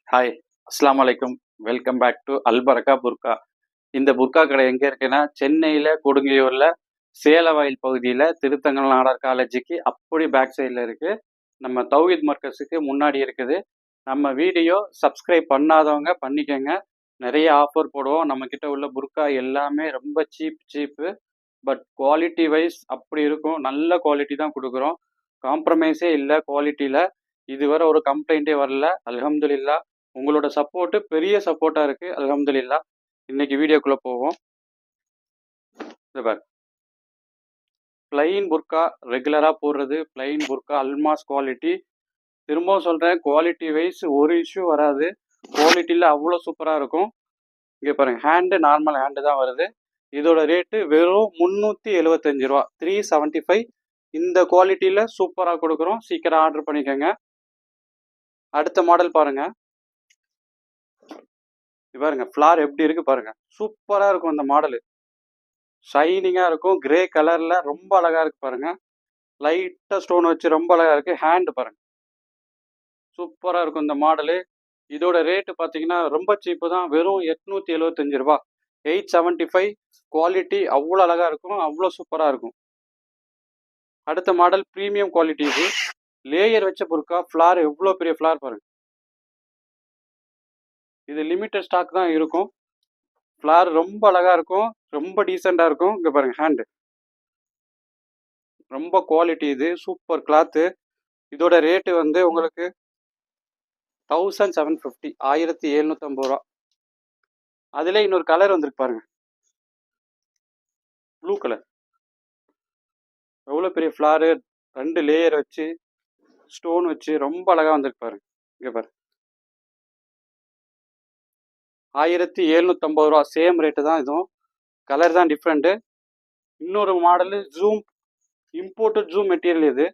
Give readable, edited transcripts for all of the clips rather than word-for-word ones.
Hi, அஸ்ஸலாமு அலைக்கும். Welcome back to Al Baraka Burqa. இந்த புர்கா கடை எங்கே இருக்குன்னா, சென்னையில் கொடுங்கையூரில் சேலவாயில் பகுதியில் திருத்தங்கல் நாடார் காலேஜுக்கு அப்படி பேக் சைடில் இருக்குது. நம்ம தௌஹீத் மர்கஸுக்கு முன்னாடி இருக்குது. நம்ம வீடியோ சப்ஸ்கிரைப் பண்ணாதவங்க பண்ணிக்கோங்க. நிறைய ஆஃபர் போடுவோம். நம்மக்கிட்ட உள்ள புர்கா எல்லாமே ரொம்ப சீப்பு. பட் குவாலிட்டி வைஸ் அப்படி இருக்கும். நல்ல குவாலிட்டி தான் கொடுக்குறோம். காம்ப்ரமைஸே இல்லை குவாலிட்டியில். இதுவரை ஒரு கம்ப்ளைண்ட்டே வரல. அல்ஹம்துலில்லா. உங்களோட சப்போர்ட்டு பெரிய சப்போர்ட்டாக இருக்குது. அல்ஹம்துலில்லா. இன்னைக்கு வீடியோக்குள்ளே போவோம். இது பாரு, பிளைன் புர்கா ரெகுலராக போடுறது பிளைன் புர்கா அல்மாஸ் குவாலிட்டி. திரும்பவும் சொல்கிறேன், குவாலிட்டி வைஸ் ஒரு இஷ்யூ வராது. குவாலிட்டியில் அவ்வளோ சூப்பராக இருக்கும். இங்கே பாருங்கள், ஹேண்டு நார்மல் ஹேண்டு தான் வருது. இதோட ரேட்டு வெறும் 375 ரூபா, 375. இந்த குவாலிட்டியில் சூப்பராக கொடுக்குறோம். சீக்கிரம் ஆர்டர் பண்ணிக்கோங்க. அடுத்த மாடல் பாருங்கள். பாருங்க ஃப்ளார் எப்படி இருக்கு பாருங்க. சூப்பராக இருக்கும் இந்த மாடலு. ஷைனிங்காக இருக்கும். கிரே கலரில் ரொம்ப அழகாக இருக்கு பாருங்க. லைட்டாக ஸ்டோன் வச்சு ரொம்ப அழகாக இருக்கு. ஹேண்டு பாருங்க, சூப்பராக இருக்கும் இந்த மாடலு. இதோட ரேட்டு பார்த்தீங்கன்னா ரொம்ப சீப்பு தான். வெறும் 875 ரூபா, 875. குவாலிட்டி அவ்வளோ அழகாக இருக்கும், அவ்வளோ சூப்பராக இருக்கும். அடுத்த மாடல் ப்ரீமியம் குவாலிட்டி. இது லேயர் வச்ச பொருட்கா. ஃப்ளார் எவ்வளோ பெரிய ஃப்ளார் பாருங்க. இது லிமிட்டட் ஸ்டாக் தான் இருக்கும். ஃப்ளார் ரொம்ப அழகாக இருக்கும், ரொம்ப டீசெண்டாக இருக்கும். இங்கே பாருங்கள் ஹேண்டு, ரொம்ப குவாலிட்டி. இது சூப்பர் கிளாத்து. இதோட ரேட்டு வந்து உங்களுக்கு 1750, 1750 ரூபா. அதில் இன்னொரு கலர் வந்துருக்கு பாருங்க, ப்ளூ கலர். எவ்வளோ பெரிய ஃப்ளாரு, 2 லேயர் வச்சு ஸ்டோன் வச்சு ரொம்ப அழகாக வந்திருக்கு பாருங்க. இங்கே பாரு, 1750 ரூபா. சேம் ரேட்டு தான். இதுவும் கலர் தான் டிஃப்ரெண்ட்டு. இன்னொரு model zoom, imported zoom material. இது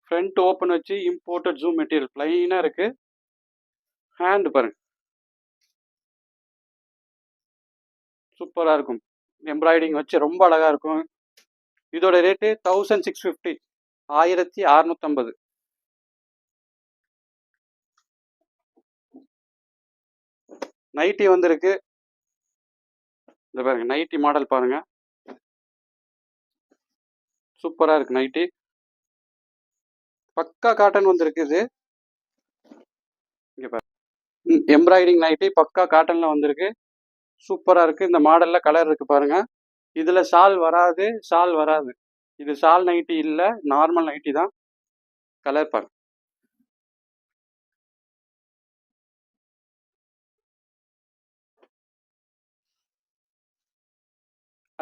ஃப்ரண்ட் ஓப்பன் வச்சு இம்போர்ட்டட் ஜூம் மெட்டீரியல். பிளைனாக இருக்குது. ஹேண்டு பாருங்க, சூப்பராக இருக்கும். எம்ப்ராய்டிங் வச்சு ரொம்ப அழகாக இருக்கும். இதோட ரேட்டு 1650, 1650. நைட்டி வந்திருக்கு. இந்த பாருங்க, நைட்டி மாடல் பாருங்க, சூப்பராக இருக்கு நைட்டி. பக்கா காட்டன் வந்திருக்கு. இது இங்கே பாருங்க, எம்ப்ராய்டிங் நைட்டி பக்கா காட்டனில் வந்திருக்கு. சூப்பராக இருக்குது. இந்த மாடலில் கலர் இருக்குது பாருங்க. இதில் ஷால் வராது. இது ஷால் நைட்டி இல்லை, நார்மல் நைட்டி தான். கலர் பாருங்க.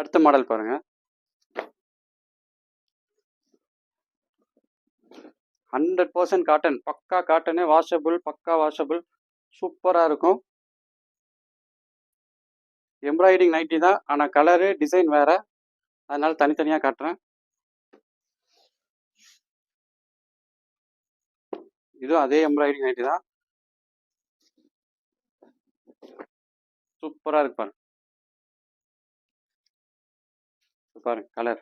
அடுத்த மாடல் பாருங்க, 100% காட்டன். பக்கா காட்டனு, வாஷபிள், பக்கா வாஷபிள். சூப்பராக இருக்கும். எம்ப்ராய்டிங் நைட்டி தான், ஆனால் கலரு டிசைன் வேறு, அதனால தனித்தனியாக காட்டுறேன். இதுவும் அதே எம்ப்ராய்டிங் நைட்டி தான். சூப்பராக இருக்கு பாருங்க. பாருங்க கலர்.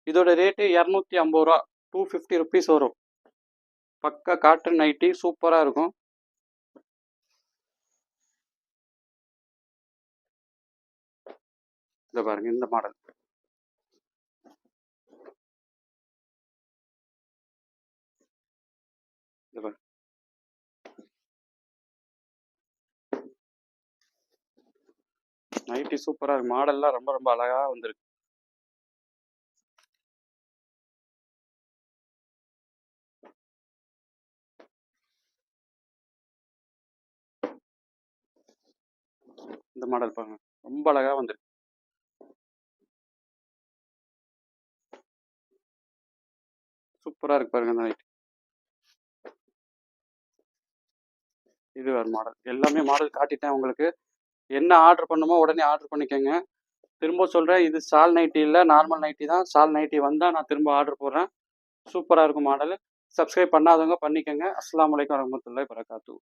இதோட ரேட்டு 250 ரூபா, 250 ருபீஸ் வரும். பக்கா காட்டன் நைட்டி, சூப்பராக இருக்கும். இதை பாருங்க, இந்த மாடல். இது பாருங்க, நைட்டி சூப்பராக இருக்கு. மாடல்லாம் ரொம்ப ரொம்ப அழகாக வந்திருக்கு. இந்த மாடல் பாருங்க, ரொம்ப அழகாக வந்திருக்கு. சூப்பராக இருக்கு பாருங்க இந்த நைட்டி. இது வேறு மாடல். எல்லாமே மாடல் காட்டிட்டேன் உங்களுக்கு. என்ன ஆர்டர் பண்ணுமோ உடனே ஆர்டர் பண்ணிக்கோங்க. திரும்ப சொல்கிறேன், இது ஷால் நைட்டி இல்லை, நார்மல் நைட்டி தான். ஷால் நைட்டி வந்தால் நான் திரும்ப ஆர்டர் போடுறேன். சூப்பராக இருக்கும் மாடல். சப்ஸ்கிரைப் பண்ணாதவங்க பண்ணிக்கோங்க. அஸ்ஸலாமு அலைக்கும் வரஹ்மத்துல்லாஹி வபரகாத்துஹு.